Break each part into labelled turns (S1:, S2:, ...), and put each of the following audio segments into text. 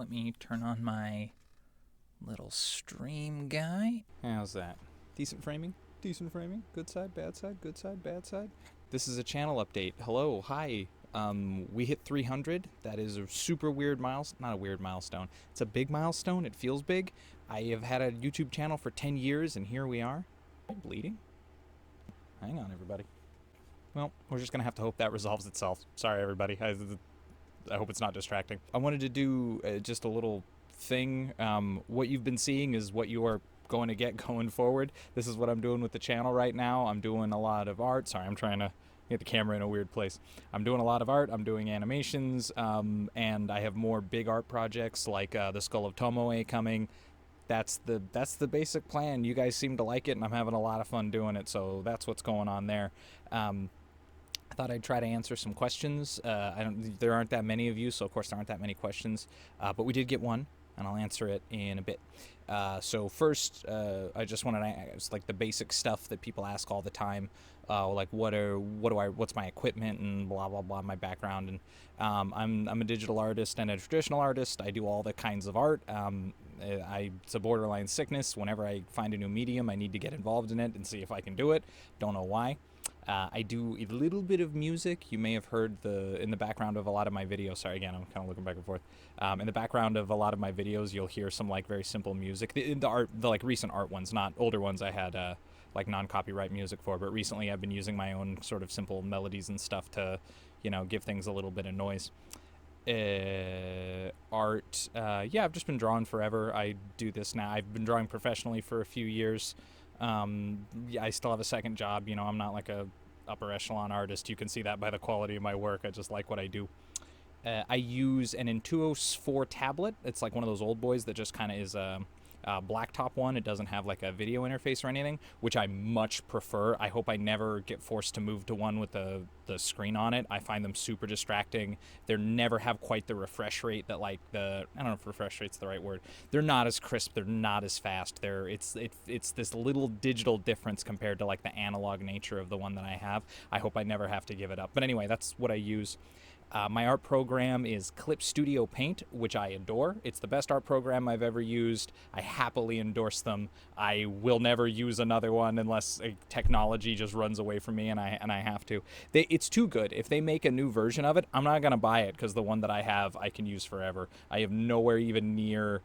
S1: Let me turn on my little stream guy. How's that? Decent framing? Decent framing? Good side, bad side, good side, bad side? This is a channel update. Hello, hi. We hit 300. That is a super weird milestone. Not a weird milestone. It's a big milestone. It feels big. I have had a YouTube channel for 10 years, and here we are. Am I bleeding? Hang on, everybody. Well, we're just going to have to hope that resolves itself. Sorry, everybody. I hope it's not distracting. I wanted to do just a little thing. What you've been seeing is what you are going to get going forward. This is what I'm doing with the channel right now. I'm doing a lot of art. Sorry, I'm trying to get the camera in a weird place. I'm doing a lot of art. I'm doing animations, and I have more big art projects like the Skull of Tomoe coming. That's the basic plan. You guys seem to like it, and I'm having a lot of fun doing it, so that's what's going on there. I thought I'd try to answer some questions. There aren't that many of you, so of course there aren't that many questions, but we did get one, and I'll answer it in a bit. So first, I just wanted to ask, like, the basic stuff that people ask all the time, like what's my equipment and blah blah blah, my background, and I'm a digital artist and a traditional artist. I do all the kinds of art. It's a borderline sickness. Whenever I find a new medium, I need to get involved in it and see if I can do it. Don't know why. I do a little bit of music. You may have heard in the background of a lot of my videos. Sorry, again, I'm kind of looking back and forth. In the background of a lot of my videos, you'll hear some like very simple music. The like recent art ones, not older ones. I had like non-copyright music for, but recently I've been using my own sort of simple melodies and stuff to, give things a little bit of noise. Art. Yeah, I've just been drawing forever. I do this now. I've been drawing professionally for a few years. Yeah, I still have a second job. I'm not like a upper echelon artist. You can see that by the quality of my work. I just like what I do. I use an Intuos 4 tablet. It's like one of those old boys that just kind of is a blacktop one. It doesn't have like a video interface or anything, which I much prefer. I hope I never get forced to move to one with the screen on it. I find them super distracting. They never have quite the refresh rate that like I don't know if refresh rate's the right word. They're not as crisp. They're not as fast. It's this little digital difference compared to like the analog nature of the one that I have. I hope I never have to give it up. But anyway, that's what I use. My art program is Clip Studio Paint, which I adore. It's the best art program I've ever used. I happily endorse them. I will never use another one unless technology just runs away from me and I have to. It's too good. If they make a new version of it, I'm not going to buy it because the one that I have I can use forever. I have nowhere even near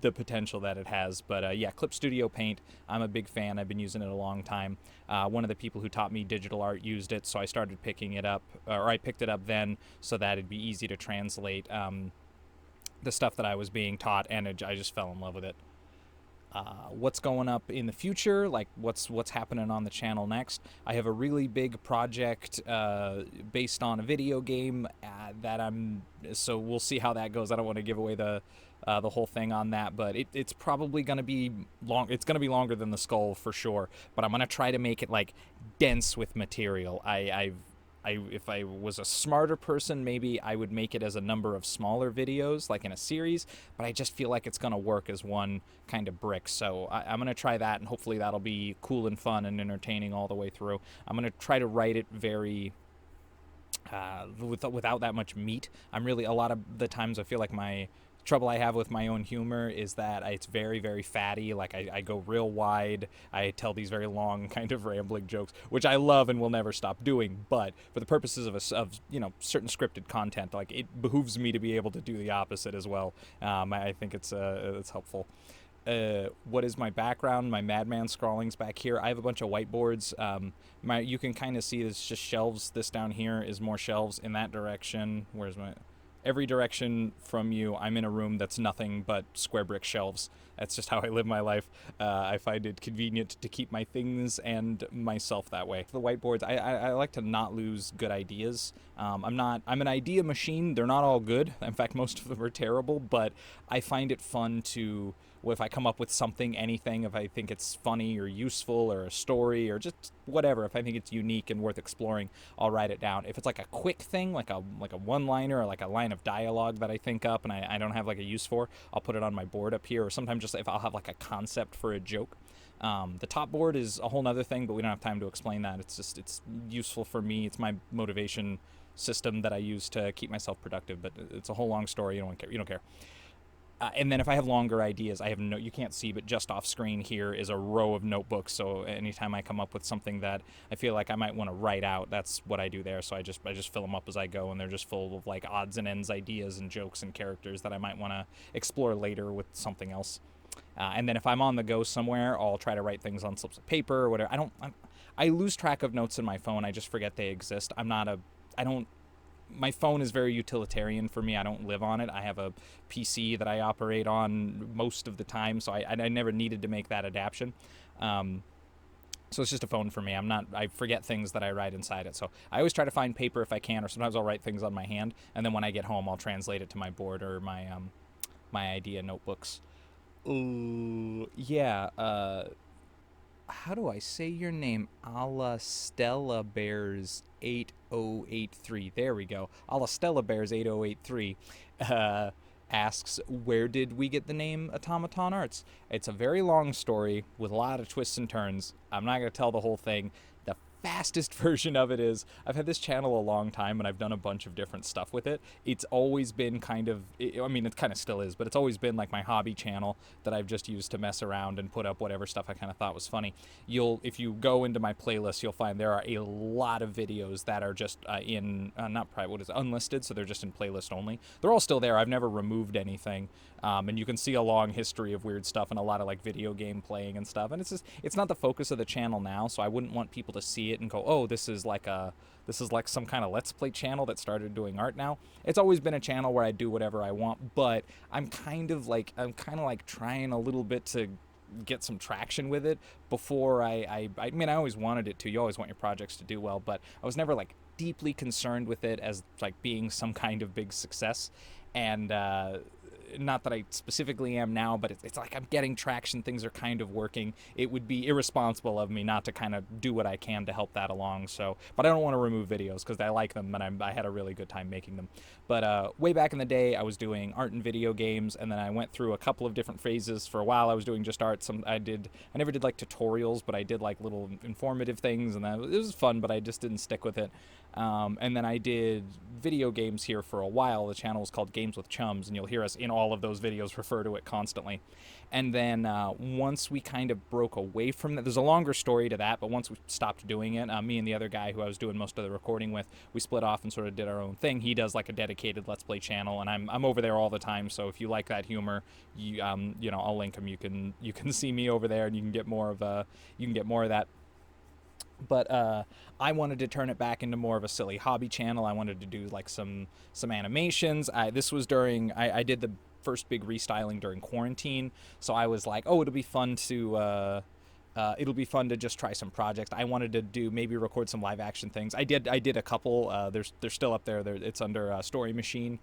S1: the potential that it has. But yeah, Clip Studio Paint, I'm a big fan. I've been using it a long time. One of the people who taught me digital art used it, so I started picking it up, or I picked it up then so that it'd be easy to translate the stuff that I was being taught, and I just fell in love with it. What's going up in the future, like what's happening on the channel next. I have a really big project based on a video game so we'll see how that goes. I don't want to give away the whole thing on that, but it's probably going to be long. It's going to be longer than the Skull for sure, but I'm going to try to make it like dense with material. If I was a smarter person, maybe I would make it as a number of smaller videos, like in a series, but I just feel like it's going to work as one kind of brick. So I'm going to try that, and hopefully that'll be cool and fun and entertaining all the way through. I'm going to try to write it very without that much meat. A lot of the times I feel like my trouble I have with my own humor is that it's very, very fatty. Like I go real wide. I tell these very long kind of rambling jokes, which I love and will never stop doing. But for the purposes of certain scripted content, like it behooves me to be able to do the opposite as well. I think it's helpful. What is my background? My madman scrawling's back here. I have a bunch of whiteboards. You can kind of see it's just shelves. This down here is more shelves in that direction. Where's my... Every direction from you, I'm in a room that's nothing but square brick shelves. That's just how I live my life. I find it convenient to keep my things and myself that way. The whiteboards, I like to not lose good ideas. I'm an idea machine. They're not all good. In fact, most of them are terrible, but I find it fun to... if I come up with something, anything, if I think it's funny or useful or a story or just whatever, if I think it's unique and worth exploring, I'll write it down. If it's like a quick thing, like a one-liner or like a line of dialogue that I think up and I don't have like a use for, I'll put it on my board up here, or sometimes just if I'll have like a concept for a joke. The top board is a whole nother thing, but we don't have time to explain that. It's useful for me. It's my motivation system that I use to keep myself productive, but it's a whole long story. You don't care. And then if I have longer ideas, I have no, you can't see, but just off screen here is a row of notebooks. So anytime I come up with something that I feel like I might want to write out, that's what I do there. So I just fill them up as I go, and they're just full of like odds and ends ideas and jokes and characters that I might want to explore later with something else. And then if I'm on the go somewhere, I'll try to write things on slips of paper or whatever. I lose track of notes in my phone. I just forget they exist. I don't, my phone is very utilitarian for me. I don't live on it. I have a PC that I operate on most of the time, so I never needed to make that adaptation. So it's just a phone for me. I forget things that I write inside it. So I always try to find paper if I can, or sometimes I'll write things on my hand, and then when I get home, I'll translate it to my board or my idea notebooks. Ooh, yeah. How do I say your name? Ala Stella Bears 8083. There we go. Ala Stella Bears 8083 asks, where did we get the name Automaton Arts? It's a very long story with a lot of twists and turns. I'm not going to tell the whole thing. The fastest version of it is I've had this channel a long time and I've done a bunch of different stuff with it. It's always been kind of, I mean, it kind of still is, but it's always been like my hobby channel that I've just used to mess around and put up whatever stuff I kind of thought was funny. If you go into my playlist, you'll find there are a lot of videos that are just not private, what is it, unlisted, so they're just in playlist only. They're all still there. I've never removed anything. And you can see a long history of weird stuff and a lot of like video game playing and stuff. And it's not the focus of the channel now, so I wouldn't want people to see it and go, oh, this is like some kind of Let's Play channel that started doing art now. It's always been a channel where I do whatever I want, but I'm kind of like trying a little bit to get some traction with it before I mean, I always wanted it to. You always want your projects to do well, but I was never like deeply concerned with it as like being some kind of big success. And not that I specifically am now, but it's like I'm getting traction. Things are kind of working. It would be irresponsible of me not to kind of do what I can to help that along. So, but I don't want to remove videos because I like them and I had a really good time making them. But way back in the day, I was doing art and video games, and then I went through a couple of different phases. For a while, I was doing just art. I never did like tutorials, but I did like little informative things, and it was fun, but I just didn't stick with it. And then I did video games here for a while. The channel was called Games with Chums, and you'll hear us in all of those videos refer to it constantly. And then once we kind of broke away from that, there's a longer story to that, but once we stopped doing it, me and the other guy who I was doing most of the recording with, we split off and sort of did our own thing. He does like a dedicated Let's Play channel, and I'm over there all the time, so if you like that humor, I'll link him. You can see me over there, and you can get more of that. But I wanted to turn it back into more of a silly hobby channel. I wanted to do like some animations. This was during I did the first big restyling during quarantine, so I was like, oh, it'll be fun to just try some projects. I wanted to maybe record some live action things. I did a couple. They're still up there. It's under Story Machine.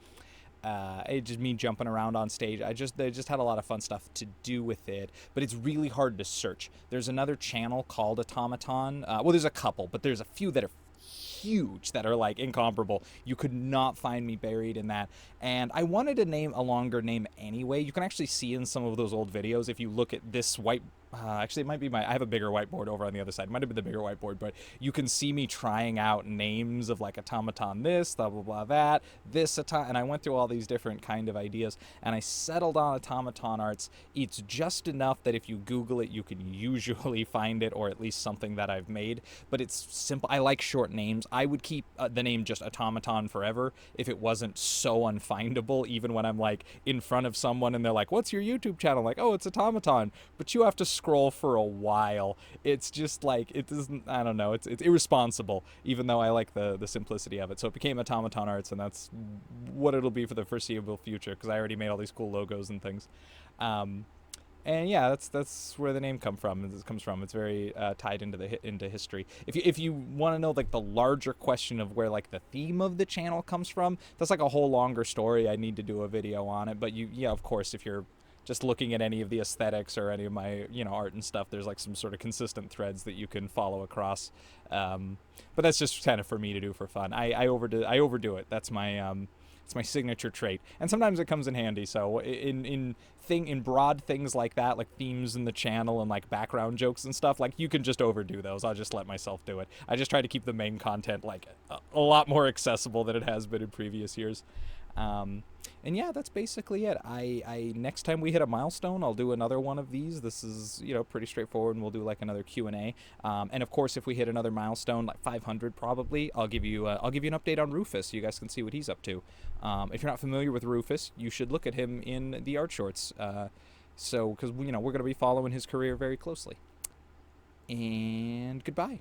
S1: It just me jumping around on stage. They just had a lot of fun stuff to do with it, but it's really hard to search. There's another channel called Automaton. Well, there's a couple, but there's a few that are huge, that are like incomparable. You could not find me buried in that. And I wanted to name a longer name anyway. You can actually see in some of those old videos, if you look at this white, actually it might be I have a bigger whiteboard over on the other side. It might have been the bigger whiteboard, but you can see me trying out names of like automaton this, blah, blah, blah, that, this, and I went through all these different kind of ideas, and I settled on Automaton Arts. It's just enough that if you Google it, you can usually find it, or at least something that I've made, but it's simple. I like short names. I would keep the name just Automaton forever if it wasn't so unfindable, even when I'm like in front of someone and they're like, what's your YouTube channel? Like, oh, it's Automaton, but you have to scroll for a while. It's just like, it doesn't, I don't know, it's irresponsible, even though I like the simplicity of it. So it became Automaton Arts, and that's what it'll be for the foreseeable future, because I already made all these cool logos and things. And yeah, that's where the name comes from. It's very tied into history. If you want to know like the larger question of where like the theme of the channel comes from, that's like a whole longer story. I need to do a video on it. But of course, if you're just looking at any of the aesthetics or any of my art and stuff, there's like some sort of consistent threads that you can follow across. But that's just kind of for me to do for fun. I overdo it. That's my it's my signature trait, and sometimes it comes in handy. So in broad things like that, like themes in the channel and like background jokes and stuff, like you can just overdo those. I'll just let myself do it. I just try to keep the main content like a lot more accessible than it has been in previous years. And And yeah, that's basically it. I next time we hit a milestone, I'll do another one of these. This is, pretty straightforward, and we'll do like another Q&A. And of course, if we hit another milestone, like 500 probably, I'll give you an update on Rufus. You guys can see what he's up to. If you're not familiar with Rufus, you should look at him in the art shorts. Because we're going to be following his career very closely. And goodbye.